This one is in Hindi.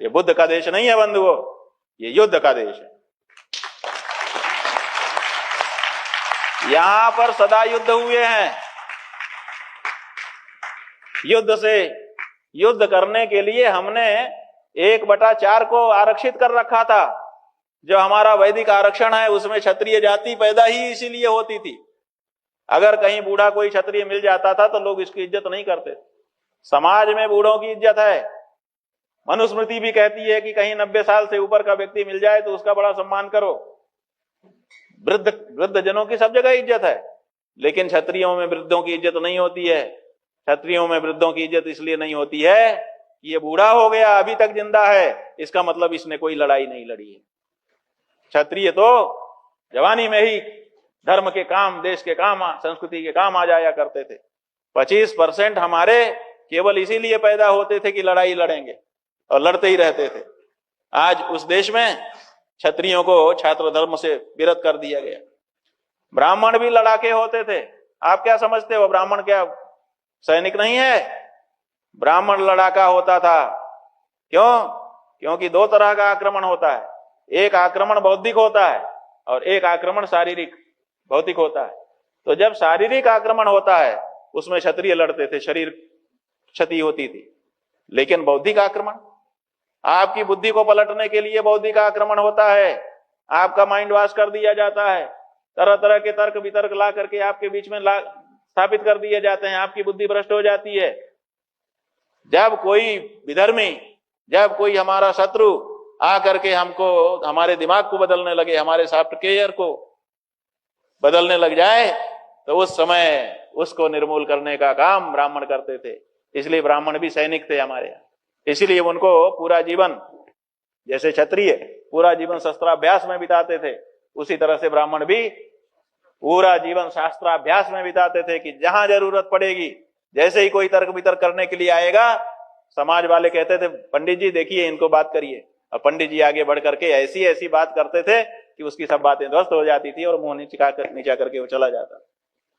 ये बुद्ध का देश नहीं है बंधुओं, ये युद्ध का देश है। यहां पर सदा युद्ध हुए हैं। युद्ध करने के लिए हमने 1/4 को आरक्षित कर रखा था। जो हमारा वैदिक आरक्षण है उसमें क्षत्रिय जाति पैदा ही इसीलिए होती थी। अगर कहीं बूढ़ा कोई क्षत्रिय मिल जाता था तो लोग इसकी इज्जत नहीं करते। समाज में बूढ़ों की इज्जत है। मनुस्मृति भी कहती है कि कहीं 90 साल से ऊपर का व्यक्ति मिल जाए तो उसका बड़ा सम्मान करो। वृद्ध जनों की सब जगह इज्जत है, लेकिन क्षत्रियों में वृद्धों की इज्जत नहीं होती है। क्षत्रियों में वृद्धों की इज्जत इसलिए नहीं होती है कि ये बूढ़ा हो गया अभी तक जिंदा है, इसका मतलब इसने कोई लड़ाई नहीं लड़ी है। क्षत्रिय तो जवानी में ही धर्म के काम, देश के काम, संस्कृति के काम आ जाया करते थे। 25% हमारे केवल इसीलिए पैदा होते थे कि लड़ाई लड़ेंगे, और लड़ते ही रहते थे। आज उस देश में क्षत्रियों को छात्र धर्म से विरत कर दिया गया। ब्राह्मण भी लड़ाके होते थे। आप क्या समझते हो, ब्राह्मण क्या सैनिक नहीं है? ब्राह्मण लड़ाका होता था। क्यों? क्योंकि 2 तरह का आक्रमण होता है। एक आक्रमण बौद्धिक होता है और एक आक्रमण शारीरिक भौतिक होता है। तो जब शारीरिक आक्रमण होता है उसमें क्षत्रिय लड़ते थे, शरीर क्षति होती थी। लेकिन बौद्धिक आक्रमण, आपकी बुद्धि को पलटने के लिए बौद्धिक आक्रमण होता है। आपका माइंड वॉश कर दिया जाता है, तरह तरह के तर्क वितर्क ला करके आपके बीच में स्थापित कर दिए जाते हैं, आपकी बुद्धि भ्रष्ट हो जाती है। जब कोई विधर्मी, जब कोई हमारा शत्रु आकर के हमको, हमारे दिमाग को बदलने लगे, हमारे सॉफ्टवेयर को बदलने लग जाए, तो उस समय उसको निर्मूल करने का काम ब्राह्मण करते थे। इसलिए ब्राह्मण भी सैनिक थे हमारे यहाँ। इसलिए उनको पूरा जीवन, जैसे क्षत्रिय पूरा जीवन शस्त्राभ्यास में बिताते थे, उसी तरह से ब्राह्मण भी पूरा जीवन शास्त्राभ्यास में बिताते थे कि जहां जरूरत पड़ेगी, जैसे ही कोई तर्क वितर्क करने के लिए आएगा, समाज वाले कहते थे पंडित जी देखिए इनको बात करिए, और पंडित जी आगे बढ़ करके ऐसी ऐसी बात करते थे कि उसकी सब बातें ध्वस्त हो जाती थी और मुंह नीचा करके वो चला जाता।